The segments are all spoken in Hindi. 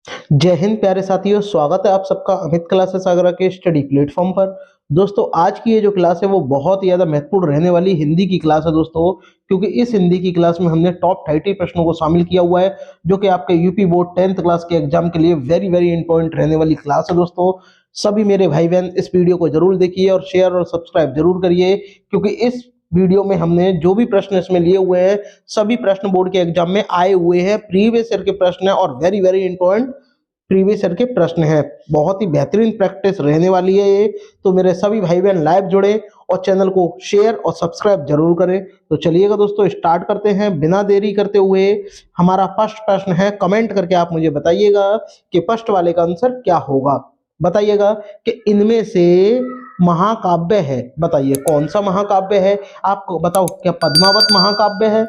जय हिंद प्यारे साथियों, स्वागत है आप सबका अमित क्लासेस आगरा के स्टडी प्लेटफॉर्म पर। दोस्तों आज की ये जो क्लास है वो बहुत ही ज़्यादा महत्वपूर्ण रहने वाली हिंदी की क्लास है दोस्तों, क्योंकि इस हिंदी की क्लास में हमने टॉप 30 प्रश्नों को शामिल किया हुआ है, जो कि आपके यूपी बोर्ड 10th क्लास के एग्जाम के लिए वेरी वेरी इंपॉर्टेंट रहने वाली क्लास है दोस्तों। सभी मेरे भाई बहन इस वीडियो को जरूर देखिए और शेयर और सब्सक्राइब जरूर करिए, क्योंकि इस वीडियो में हमने जो भी प्रश्न इसमें लिए हुए हैं सभी प्रश्न बोर्ड के एग्जाम में आए हुए हैं, प्रीवियस ईयर के प्रश्न है और very very important previous year के प्रश्न है। बहुत ही बेहतरीन प्रैक्टिस रहने वाली है ये, तो मेरे सभी भाई बहन लाइव जुड़े और चैनल को शेयर और सब्सक्राइब जरूर करें। तो चलिएगा दोस्तों, स्टार्ट करते हैं बिना देरी करते हुए। हमारा फर्स्ट प्रश्न है, कमेंट करके आप मुझे बताइएगा कि फर्स्ट वाले का आंसर क्या होगा। बताइएगा कि इनमें से महाकाव्य है, बताइए कौन सा महाकाव्य है। आपको बताओ, क्या पद्मावत महाकाव्य है,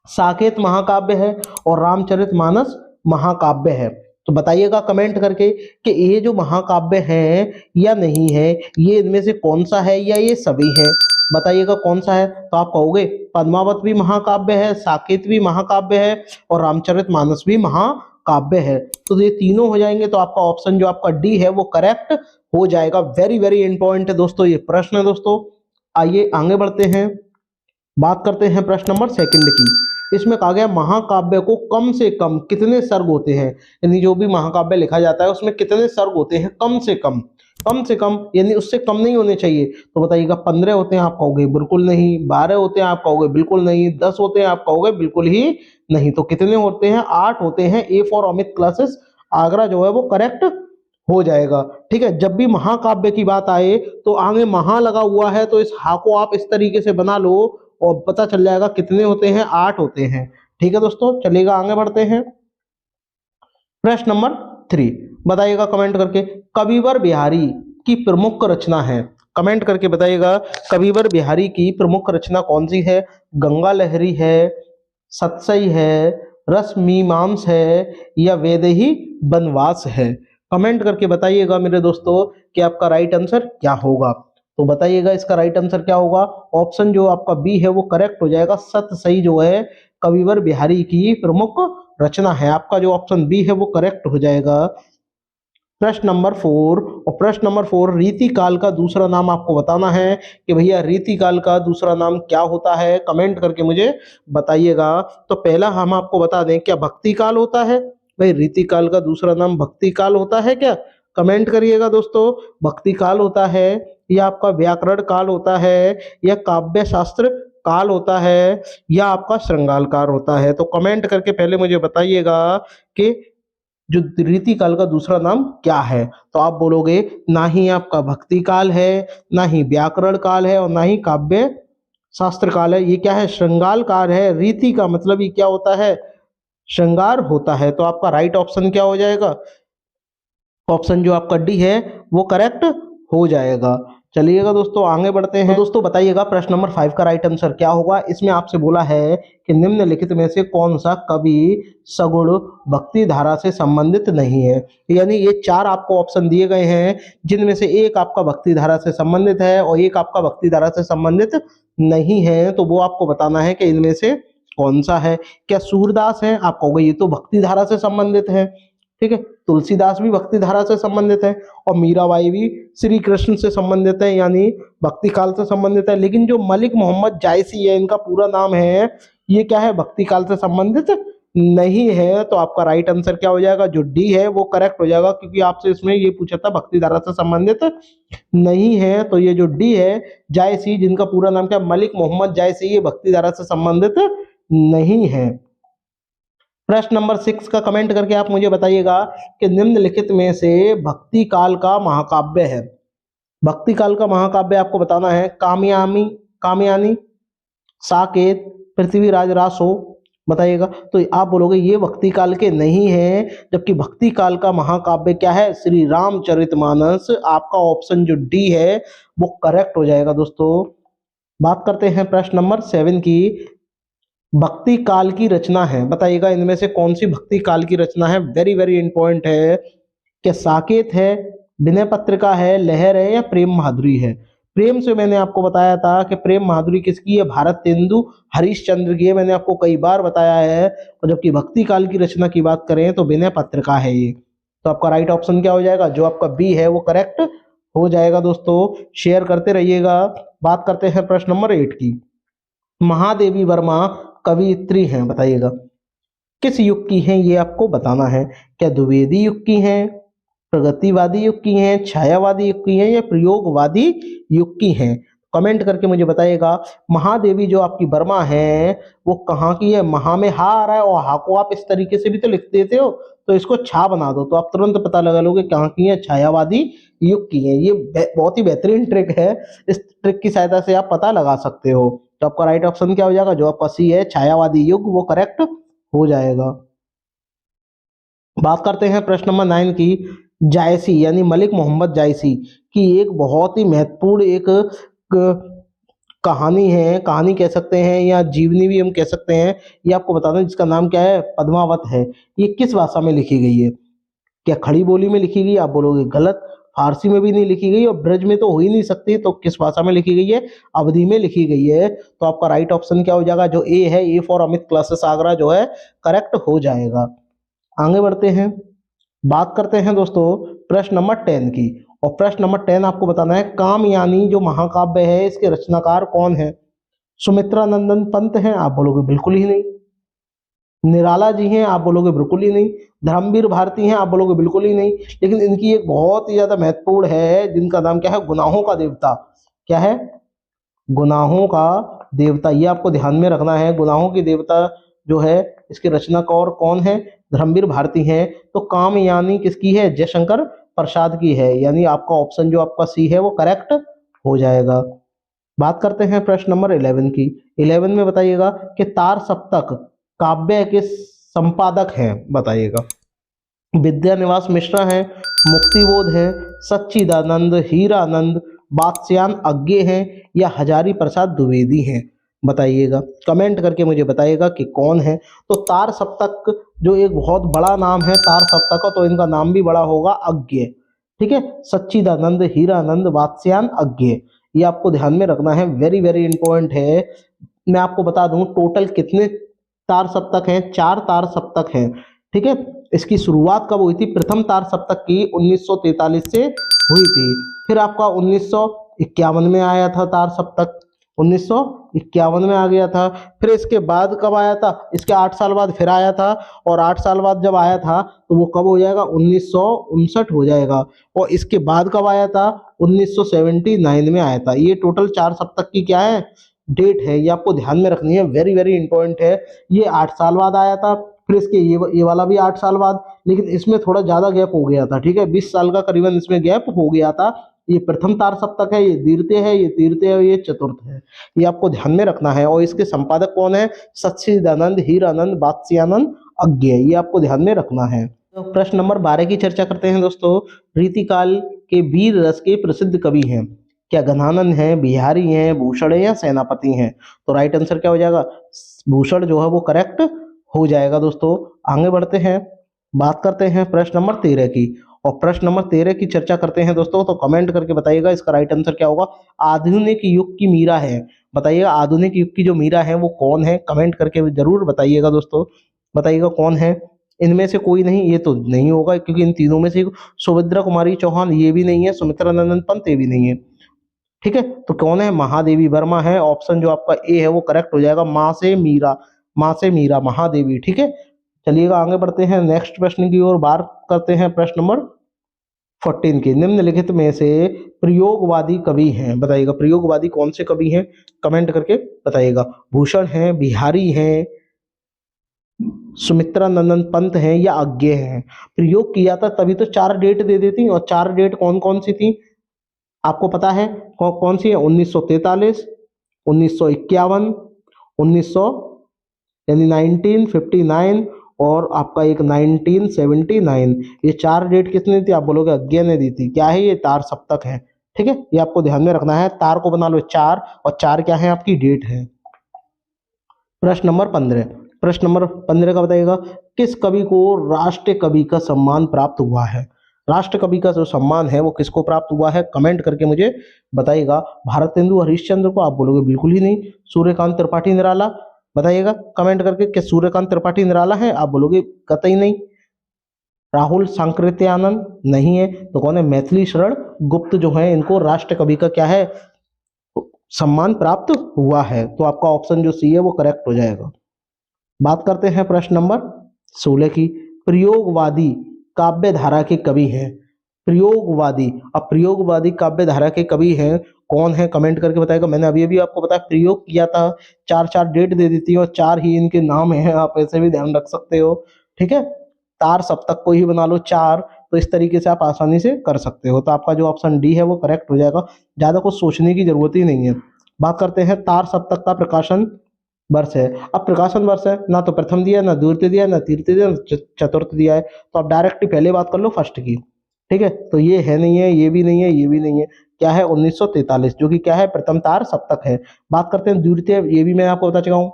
साकेत महाकाव्य है और रामचरितमानस महाकाव्य है। तो बताइएगा कमेंट करके कि ये जो महाकाव्य है या नहीं है, ये इनमें से कौन सा है या ये सभी है। बताइएगा कौन सा है। तो आप कहोगे पद्मावत भी महाकाव्य है, साकेत भी महाकाव्य है और रामचरितमानस भी महाकाव्य है। तो ये तीनों हो जाएंगे, तो आपका ऑप्शन जो आपका डी है वो करेक्ट हो जाएगा। वेरी वेरी इंपॉर्टेंट है दोस्तों ये प्रश्न है दोस्तों। आइए आगे बढ़ते हैं, बात करते हैं प्रश्न नंबर सेकंड की। इसमें कहा गया महाकाव्य को कम से कम कितने सर्ग होते हैं, यानी जो भी महाकाव्य लिखा जाता है उसमें कितने सर्ग होते हैं। कम से कम यानी उससे कम नहीं होने चाहिए। तो बताइएगा 15 होते हैं, आप कहोगे बिल्कुल नहीं। 12 होते हैं, आप कहोगे बिल्कुल नहीं। 10 होते हैं, आप कहोगे बिल्कुल ही नहीं। तो कितने होते हैं, 8 होते हैं। A for Amit classes Agra जो है वो करेक्ट हो जाएगा। ठीक है, जब भी महाकाव्य की बात आए तो आगे महा लगा हुआ है, तो इस हा को आप इस तरीके से बना लो और पता चल जाएगा कितने होते हैं, 8 होते हैं। ठीक है दोस्तों, चलिएगा आगे बढ़ते हैं। प्रश्न नंबर 3, बताइएगा कमेंट करके, कविवर बिहारी की प्रमुख रचना है। कमेंट करके बताइएगा कविवर बिहारी की प्रमुख रचना कौन सी है। गंगा लहरी है, सतसई है, रसमीमांस है या वेदेही बनवास है। कमेंट करके बताइएगा मेरे दोस्तों कि आपका राइट आंसर क्या होगा। तो बताइएगा इसका राइट आंसर क्या होगा। ऑप्शन जो आपका बी है वो करेक्ट हो जाएगा। सतसई जो है कविवर बिहारी की प्रमुख रचना है। आपका जो ऑप्शन बी है वो करेक्ट हो जाएगा। प्रश्न नंबर 4, और प्रश्न नंबर 4, रीति काल का दूसरा नाम आपको बताना है कि भैया रीति काल का दूसरा नाम क्या होता है। कमेंट करके मुझे बताइएगा। तो पहला हम आपको बता दें, क्या भक्ति काल होता है। भाई रीति काल का दूसरा नाम भक्ति काल होता है क्या। कमेंट करिएगा दोस्तों, भक्ति काल होता है या आपका व्याकरण काल होता है या काव्य शास्त्र काल होता है या आपका श्रृंगार काल होता है। तो कमेंट करके पहले मुझे बताइएगा कि जो रीति काल का दूसरा नाम क्या है। तो आप बोलोगे ना ही आपका भक्ति काल है, ना ही व्याकरण काल है और ना ही काव्य शास्त्र काल है। ये क्या है, श्रृंगार काल है। रीति का मतलब ये क्या होता है, श्रृंगार होता है। तो आपका राइट ऑप्शन क्या हो जाएगा, ऑप्शन जो आपका डी है वो करेक्ट हो जाएगा। चलिएगा दोस्तों आगे बढ़ते हैं। तो दोस्तों बताइएगा प्रश्न नंबर 5 का राइट आंसर क्या होगा। इसमें आपसे बोला है कि निम्नलिखित में से कौन सा कवि सगुण भक्ति धारा से संबंधित नहीं है। यानी ये 4 आपको ऑप्शन दिए गए हैं, जिनमें से एक आपका भक्ति धारा से संबंधित है और एक आपका भक्ति धारा से संबंधित नहीं है। तो वो आपको बताना है कि इनमें से कौन सा है। क्या सूरदास है, आप कहोगे ये तो भक्ति धारा से संबंधित है। ठीक है, तुलसीदास भी भक्ति धारा से संबंधित है और मीराबाई भी श्री कृष्ण से संबंधित है, यानी भक्ति काल से संबंधित है। लेकिन जो मलिक मोहम्मद जायसी है, इनका पूरा नाम है, ये क्या है, भक्ति काल से संबंधित नहीं है। तो आपका राइट आंसर क्या हो जाएगा, जो डी है वो करेक्ट हो जाएगा, क्योंकि आपसे इसमें ये पूछा था भक्ति धारा से संबंधित नहीं है। तो ये जो डी है जायसी, जिनका पूरा नाम क्या, मलिक मोहम्मद जायसी, ये भक्ति धारा से संबंधित नहीं है। प्रश्न नंबर 6 का कमेंट करके आप मुझे बताइएगा कि निम्नलिखित में से भक्ति काल का महाकाव्य है। भक्ति काल का महाकाव्य आपको बताना है, कामयानी, साकेत, पृथ्वीराज रासो। बताइएगा। तो आप बोलोगे ये भक्ति काल के नहीं है, जबकि भक्ति काल का महाकाव्य क्या है, श्री रामचरितमानस। आपका ऑप्शन जो डी है वो करेक्ट हो जाएगा दोस्तों। बात करते हैं प्रश्न नंबर 7 की। भक्ति काल की रचना है, बताइएगा इनमें से कौन सी भक्ति काल की रचना है। वेरी वेरी इंपॉर्टेंट है। क्या साकेत है, विनय पत्रिका है, लहर है या प्रेम माधुरी है। प्रेम से मैंने आपको बताया था कि प्रेम माधुरी किसकी है, भारतेंदु हरिश्चंद्र की है, मैंने आपको कई बार बताया है। और जबकि भक्ति काल की रचना की बात करें तो विनय पत्र का है ये। तो आपका राइट ऑप्शन क्या हो जाएगा, जो आपका बी है वो करेक्ट हो जाएगा। दोस्तों शेयर करते रहिएगा। बात करते हैं प्रश्न नंबर 8 की। महादेवी वर्मा कवियत्री हैं, बताइएगा किस युग की हैं, ये आपको बताना है। क्या द्विवेदी युग की हैं, प्रगतिवादी युग की हैं, छायावादी युग की हैं, या प्रयोगवादी युग की हैं? कमेंट करके मुझे बताइएगा। महादेवी जो आपकी वर्मा है वो कहाँ की है, महा में हा आ रहा है और हा को आप इस तरीके से भी तो लिख देते हो, तो इसको छा बना दो तो आप तुरंत पता लगा लोगे कहाँ की है, छायावादी युग की है। ये बहुत ही बेहतरीन ट्रिक है, इस ट्रिक की सहायता से आप पता लगा सकते हो। तो आपका राइट ऑप्शन क्या हो जाएगा, जो आपका सी है छायावादी युग, वो करेक्ट हो जाएगा। बात करते हैं प्रश्न नंबर 9 की। जायसी यानी मलिक मोहम्मद जायसी की एक बहुत ही महत्वपूर्ण एक कहानी है, कहानी कह सकते हैं या जीवनी भी हम कह सकते हैं, ये आपको बताना है, जिसका नाम क्या है, पद्मावत है। ये किस भाषा में लिखी गई है? क्या खड़ी बोली में लिखी गई? आप बोलोगे गलत, फारसी में भी नहीं लिखी गई और ब्रज में तो हो ही नहीं सकती, तो किस भाषा में लिखी गई है, अवधी में लिखी गई है। तो आपका राइट ऑप्शन क्या हो जाएगा, जो ए है, A for Amit classes Agra जो है करेक्ट हो जाएगा। आगे बढ़ते हैं, बात करते हैं दोस्तों प्रश्न नंबर 10 की। और प्रश्न नंबर 10 आपको बताना है, कामयानी जो महाकाव्य है इसके रचनाकार कौन है? सुमित्रा नंदन पंत हैं, आप बोलोगे बिल्कुल ही नहीं। निराला जी हैं, आप बोलोगे बिल्कुल ही नहीं। धर्मवीर भारती हैं, आप बोलोगे बिल्कुल ही नहीं। लेकिन इनकी एक बहुत ही ज्यादा महत्वपूर्ण है, जिनका नाम क्या है, गुनाहों का देवता। क्या है? गुनाहों का देवता, ये आपको ध्यान में रखना है। गुनाहों की देवता जो है इसके रचनाकार कौन है? धर्मवीर भारती हैं। तो कामयानी किसकी है? जयशंकर प्रसाद की है, यानी आपका ऑप्शन जो आपका सी है वो करेक्ट हो जाएगा। बात करते हैं प्रश्न नंबर 11 की। 11 में बताइएगा कि तार सप्तक काव्य के संपादक हैं, बताइएगा। विद्यानिवास मिश्रा हैं, मुक्तिबोध हैं, सच्चिदानंद हीरानंद बादश्यान अज्ञे हैं, या हजारी प्रसाद द्विवेदी हैं? बताइएगा, कमेंट करके मुझे बताइएगा कि कौन है। तो तार सप्तक जो एक बहुत बड़ा नाम है तार सप्तक का, तो इनका नाम भी बड़ा होगा अज्ञे। ठीक है, सच्चिदानंद हीरानंद बादश्यान अज्ञे, ये आपको ध्यान में रखना है, वेरी वेरी इंपॉर्टेंट है। मैं आपको बता दूं टोटल कितने तार सप्तक हैं, 4 तार सप्तक हैं। ठीक है, इसकी शुरुआत कब हुई थी? प्रथम तार सप्तक की 1943 से हुई थी। फिर आपका 1951 में आया था तार सप्तक, 1951 में आ गया था। फिर इसके बाद कब आया था? इसके 8 साल बाद फिर आया था। और 8 साल बाद जब आया था तो वो कब हो जाएगा? 1959 हो जाएगा। और इसके बाद कब आया था? 1979 में आया था। ये टोटल 4 सप्तक की क्या है, डेट है, ये आपको ध्यान में रखनी है, वेरी वेरी इंपॉर्टेंट है। ये 8 साल बाद आया था। फिर इसके ये वाला भी 8 साल बाद, लेकिन इसमें थोड़ा ज्यादा गैप हो गया था। ठीक है, 20 साल का करीबन इसमें गैप हो गया था। ये प्रथम तार सप्तक है, ये द्वितीय है, ये तृतीय है, ये चतुर्थ है, ये आपको ध्यान में रखना है। और इसके संपादक कौन है? सच्चिदानंद हीरानंद बादश्यानंद अज्ञे, ये आपको ध्यान में रखना है। तो प्रश्न नंबर 12 की चर्चा करते हैं दोस्तों। रीतिकाल के वीर रस के प्रसिद्ध कवि हैं, क्या घनानंद हैं, बिहारी हैं, भूषण है, या सेनापति हैं? तो राइट आंसर क्या हो जाएगा? भूषण जो है वो करेक्ट हो जाएगा। दोस्तों आगे बढ़ते हैं, बात करते हैं प्रश्न नंबर 13 की। और प्रश्न नंबर 13 की चर्चा करते हैं दोस्तों, तो कमेंट करके बताइएगा इसका राइट आंसर क्या होगा। आधुनिक युग की मीरा है, बताइएगा आधुनिक युग की जो मीरा है वो कौन है, कमेंट करके जरूर बताइएगा। दोस्तों बताइएगा कौन है। इनमें से कोई नहीं, ये तो नहीं होगा क्योंकि इन तीनों में से सुभद्रा कुमारी चौहान ये भी नहीं है, सुमित्रा नंदन पंत ये भी नहीं है। ठीक है, तो कौन है? महादेवी वर्मा है। ऑप्शन जो आपका ए है वो करेक्ट हो जाएगा, माँ से मीरा, माँ से मीरा महादेवी। ठीक है, चलिएगा आगे बढ़ते हैं नेक्स्ट प्रश्न की ओर। बात करते हैं प्रश्न नंबर 14 की। निम्नलिखित में से प्रयोगवादी कवि हैं, बताइएगा प्रयोगवादी कौन से कवि हैं, कमेंट करके बताइएगा। भूषण हैं, बिहारी हैं, सुमित्रा नंदन पंत हैं, या अज्ञे हैं? प्रयोग किया था तभी तो 4 डेट दे देती, और 4 डेट कौन कौन सी थी आपको पता है? कौन सी है? 1943, 1951, 1900 यानी 1959, और आपका एक 1979। ये 4 डेट किसने दी? आप बोलोगे अज्ञे ने दी थी। क्या है? ये तार सप्तक है। ठीक है, ये आपको ध्यान में रखना है, तार को बना लो 4, और 4 क्या है? आपकी डेट है। प्रश्न नंबर 15, प्रश्न नंबर 15 का बताइएगा, किस कवि को राष्ट्रीय कवि का सम्मान प्राप्त हुआ है? राष्ट्र कवि का जो सम्मान है वो किसको प्राप्त हुआ है, कमेंट करके मुझे बताइएगा। भारतेंदु हरिश्चंद्र को आप बोलोगे बिल्कुल ही नहीं। सूर्यकांत त्रिपाठी निराला, बताइएगा कमेंट करके कि सूर्यकांत त्रिपाठी निराला है, आप बोलोगे कतई नहीं। राहुल सांकृत्यानंद नहीं है, तो कौन है, मैथिली शरण गुप्त जो है, इनको राष्ट्र कवि का क्या है, सम्मान प्राप्त हुआ है। तो आपका ऑप्शन जो सी है वो करेक्ट हो जाएगा। बात करते हैं प्रश्न नंबर 16 की। प्रयोगवादी काव्य धारा के कवि हैं, प्रयोगवादी, अब प्रयोगवादी काव्य धारा के कवि हैं कौन है, कमेंट करके बताएगा। मैंने अभी अभी आपको बताया प्रयोग किया था, चार चार डेट दे देती है और चार ही इनके नाम है, आप ऐसे भी ध्यान रख सकते हो, ठीक है। तार सप्तक को ही बना लो चार, तो इस तरीके से आप आसानी से कर सकते हो। तो आपका जो ऑप्शन डी है वो करेक्ट हो जाएगा, ज्यादा कुछ सोचने की जरूरत ही नहीं है। बात करते हैं तार सप्तक का प्रकाशन वर्ष है। अब प्रकाशन वर्ष है, ना तो प्रथम दिया है, ना द्वितीय दिया है, ना तृतीय दिया है, ना चतुर्थ दिया है, तो आप डायरेक्ट पहले बात कर लो फर्स्ट की, ठीक है। तो ये है नहीं है, ये भी नहीं है, ये भी नहीं है, क्या है 1943, जो कि क्या है प्रथम तार सप्तक है। बात करते हैं द्वितीय, ये भी मैं आपको बता चुका हूँ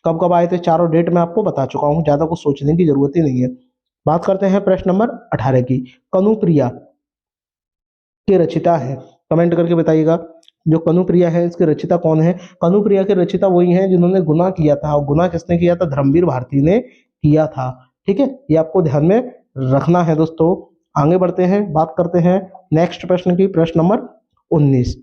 कब कब आए थे, चारों डेट मैं आपको बता चुका हूँ, ज्यादा कुछ सोचने की जरूरत ही नहीं है। बात करते हैं प्रश्न नंबर 18 की। कनुप्रिया के रचिता है, कमेंट करके बताइएगा। जो कनुप्रिया है इसके रचिता कौन है, कनुप्रिया के रचिता वही हैं जिन्होंने गुना किया था, और गुना किसने किया था, धर्मवीर भारती ने किया था, ठीक है। ये आपको ध्यान में रखना है दोस्तों। आगे बढ़ते हैं, बात करते हैं नेक्स्ट प्रश्न की, प्रश्न नंबर 19।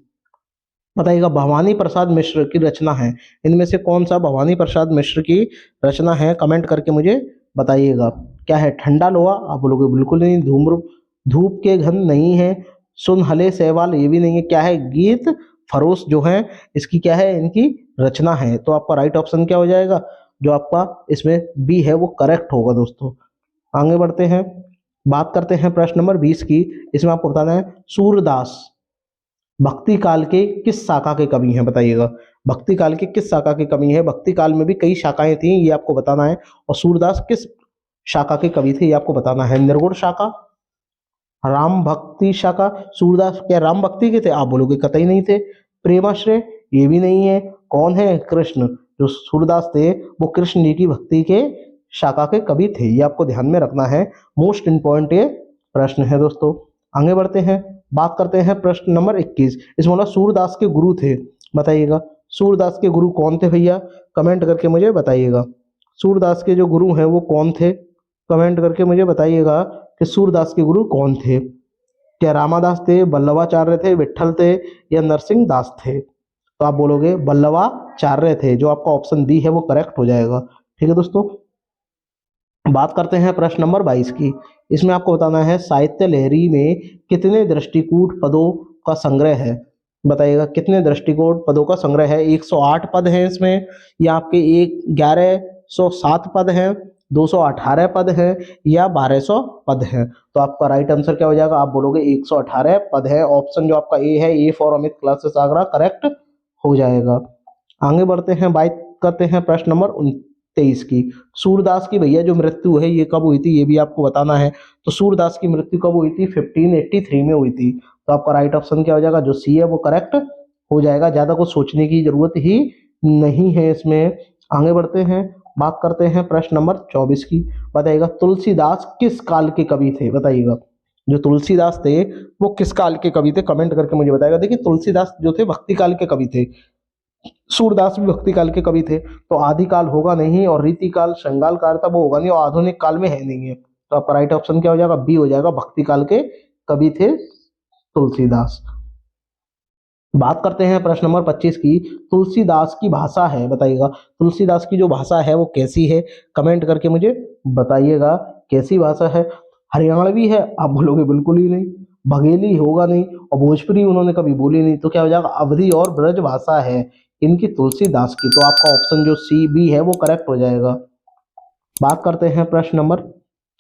बताइएगा भवानी प्रसाद मिश्र की रचना है, इनमें से कौन सा भवानी प्रसाद मिश्र की रचना है, कमेंट करके मुझे बताइएगा। क्या है, ठंडा लोहा, आप बोलोगे बिल्कुल नहीं। धूम्र धूप के घन नहीं है। सुन हले सहवाल, ये भी नहीं है। क्या है, गीत फरोश जो है, इसकी क्या है, इनकी रचना है। तो आपका राइट ऑप्शन क्या हो जाएगा, जो आपका इसमें बी है वो करेक्ट होगा दोस्तों। आगे बढ़ते हैं, बात करते हैं प्रश्न नंबर 20 की। इसमें आपको बताना है सूरदास भक्ति काल के किस शाखा के कवि हैं, बताइएगा। भक्ति काल के किस शाखा के कवि हैं, भक्ति काल में भी कई शाखाएं थी, ये आपको बताना है। और सूरदास किस शाखा के कवि थे, ये आपको बताना है। निर्गुण शाखा, राम भक्ति शाखा, सूरदास क्या राम भक्ति के थे, आप बोलोगे कतई नहीं थे। प्रेमाश्रय, ये भी नहीं है। कौन है, कृष्ण, जो सूरदास थे वो कृष्ण जी की भक्ति के शाखा के कवि थे, ये आपको ध्यान में रखना है। मोस्ट इंपॉर्टेंट ये प्रश्न है दोस्तों। आगे बढ़ते हैं, बात करते हैं प्रश्न नंबर 21। इसमें बोला सूरदास के गुरु थे, बताइएगा सूरदास के गुरु कौन थे भैया, कमेंट करके मुझे बताइएगा। सूरदास के जो गुरु हैं वो कौन थे, कमेंट करके मुझे बताइएगा कि सूरदास के गुरु कौन थे। क्या रामादास थे, बल्लवाचार्य थे, विट्ठल थे, या नरसिंह दास थे। तो आप बोलोगे बल्लवाचार्य थे, जो आपका ऑप्शन बी है वो करेक्ट हो जाएगा, ठीक है दोस्तों। बात करते हैं प्रश्न नंबर 22 की। इसमें आपको बताना है साहित्य लहरी में कितने दृष्टिकूट पदों का संग्रह है, बताइएगा कितने दृष्टिकोण पदों का संग्रह है। 108 पद हैं इसमें, या आपके 1107 पद हैं, 218 पद हैं, या 1200 पद हैं। तो आपका राइट आंसर क्या हो जाएगा, आप बोलोगे 118 पद है। ऑप्शन जो आपका ए है, A for Amit classes Agra, correct हो जाएगा। आगे बढ़ते हैं, बात करते हैं प्रश्न नंबर 23 की। सूरदास की भैया जो मृत्यु है ये कब हुई थी, ये भी आपको बताना है। तो सूरदास की मृत्यु कब हुई थी, 1583 में हुई थी। तो आपका राइट ऑप्शन क्या हो जाएगा, जो सी है वो करेक्ट हो जाएगा, ज्यादा कुछ सोचने की जरूरत ही नहीं है इसमें। आगे बढ़ते हैं, बात करते हैं प्रश्न नंबर 24 की। बताइएगा तुलसीदास किस काल के कवि थे, बताइएगा जो तुलसीदास थे वो किस काल के कवि थे, कमेंट करके मुझे बताएगा। देखिए तुलसीदास जो थे भक्ति काल के कवि थे, सूरदास भी भक्ति काल के कवि थे, तो आदिकाल होगा नहीं, और रीतिकाल श्रृंगाल काल था वो होगा नहीं, और आधुनिक काल में है नहीं है। तो आपका राइट ऑप्शन क्या हो जाएगा, बी हो जाएगा, भक्ति काल के कवि थे तुलसीदास। बात करते हैं प्रश्न नंबर 25 की। तुलसीदास की भाषा है, बताइएगा तुलसीदास की जो भाषा है वो कैसी है, कमेंट करके मुझे बताइएगा कैसी भाषा है। हरियाणवी है, आप बोलोगे बिल्कुल ही नहीं। बघेली होगा नहीं, और भोजपुरी उन्होंने कभी बोली नहीं, तो क्या हो जाएगा, अवधी और ब्रज भाषा है इनकी तुलसीदास की। तो आपका ऑप्शन जो सी बी है वो करेक्ट हो जाएगा। बात करते हैं प्रश्न नंबर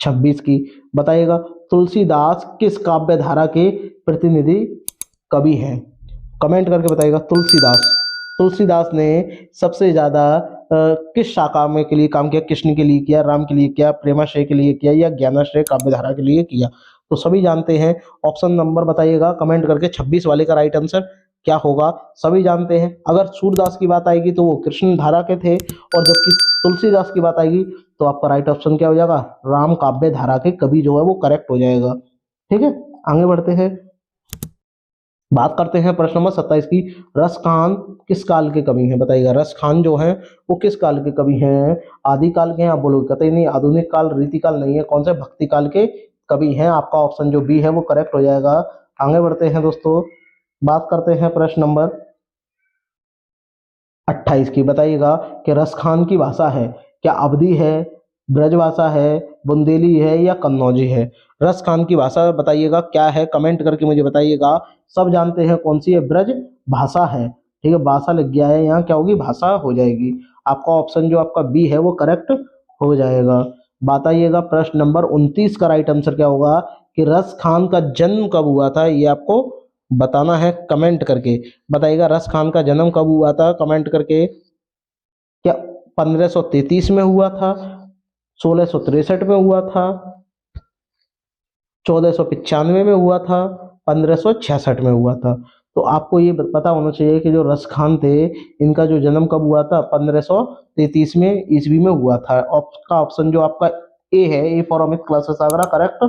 26 की। बताइएगा तुलसीदास किस काव्य धारा के प्रतिनिधि कवि हैं, कमेंट करके बताइएगा। तुलसीदास तुलसीदास ने सबसे ज्यादा किस शाखा में के लिए काम किया, कृष्ण के लिए किया, राम के लिए किया, प्रेमाश्रय के लिए किया, या ज्ञानाश्रय काव्य धारा के लिए किया। तो सभी जानते हैं, ऑप्शन नंबर बताइएगा कमेंट करके। 26 वाले का राइट आंसर क्या होगा, सभी जानते हैं। अगर सूरदास की बात आएगी तो वो कृष्ण धारा के थे, और जबकि तुलसीदास की बात आएगी तो आपका राइट ऑप्शन क्या हो जाएगा, राम काव्य धारा के कवि जो है वो करेक्ट हो जाएगा, ठीक है, आगे बढ़ते हैं, बात करते हैं प्रश्न नंबर 27 की। रस खान किस काल के कवि हैं? बताइएगा, रस खान जो है वो किस काल के कवि हैं? आदि काल के हैं? आप बोलोगे कतई नहीं, आधुनिक काल, रीतिकाल नहीं है, कौन से भक्ति काल के कवि हैं? आपका ऑप्शन जो बी है वो करेक्ट हो जाएगा। आगे बढ़ते हैं दोस्तों, बात करते हैं प्रश्न नंबर 28 की। बताइएगा कि रस खान की भाषा है क्या अवधी है, ब्रजभाषा है, बुंदेली है या कन्नौजी है? रस खान की भाषा बताइएगा क्या है, कमेंट करके मुझे बताइएगा। सब जानते हैं कौन सी है, ब्रज भाषा है। ठीक है, भाषा लग गया है, यहाँ क्या होगी, भाषा हो जाएगी। आपका ऑप्शन जो आपका बी है वो करेक्ट हो जाएगा। बताइएगा प्रश्न नंबर 29 का राइट आंसर क्या होगा कि रस खान का जन्म कब हुआ था, ये आपको बताना है कमेंट करके। बताइएगा रस खान का जन्म कब हुआ था, कमेंट करके। क्या 1533 में हुआ था, 1663 में हुआ था, 1495 में हुआ था, 1566 में हुआ था? तो आपको ये पता होना चाहिए कि जो रस खान थे इनका जो जन्म कब हुआ था, 1533 में ईस्वी में हुआ था। आपका ऑप्शन जो आपका ए है, A for Amit classes Agra, correct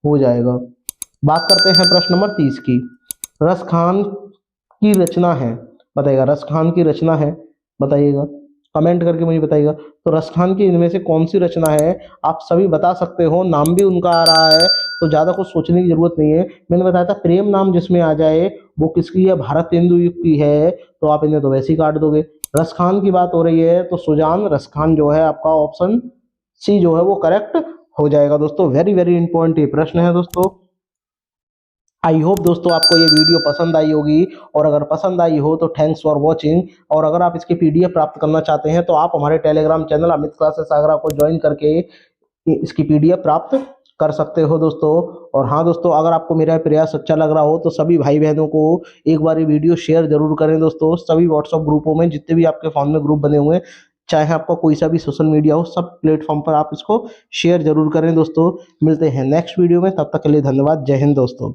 हो जाएगा। बात करते हैं प्रश्न नंबर 30 की। रस खान की रचना है, बताइएगा रस खान की रचना है, बताइएगा कमेंट करके मुझे बताइएगा। तो रस खान की इनमें से कौन सी रचना है? आप सभी बता सकते हो, नाम भी उनका आ रहा है तो ज़्यादा कुछ सोचने की जरूरत नहीं है। मैंने बताया था प्रेम नाम जिसमें आ जाए वो किसकी है, भारतेंदु की है, तो आप इन्हें तो वैसे ही काट दोगे। रस खान की बात हो रही है तो सुजान रस खान जो है आपका ऑप्शन सी जो है वो करेक्ट हो जाएगा। दोस्तों वेरी वेरी इंपॉर्टेंट ये प्रश्न है दोस्तों। आई होप दोस्तों आपको ये वीडियो पसंद आई होगी, और अगर पसंद आई हो तो थैंक्स फॉर वॉचिंग। और अगर आप इसकी पीडीएफ प्राप्त करना चाहते हैं तो आप हमारे Telegram channel Amit classes Agra को ज्वाइन करके इसकी पीडीएफ प्राप्त कर सकते हो दोस्तों। और हाँ दोस्तों, अगर आपको मेरा प्रयास अच्छा लग रहा हो तो सभी भाई बहनों को एक बार ये वीडियो शेयर जरूर करें दोस्तों। सभी व्हाट्सएप ग्रुपों में, जितने भी आपके फोन में ग्रुप बने हुए हैं, चाहे आपका कोई सा भी सोशल मीडिया हो, सब प्लेटफॉर्म पर आप इसको शेयर जरूर करें दोस्तों। मिलते हैं नेक्स्ट वीडियो में, तब तक के लिए धन्यवाद। जय हिंद दोस्तों।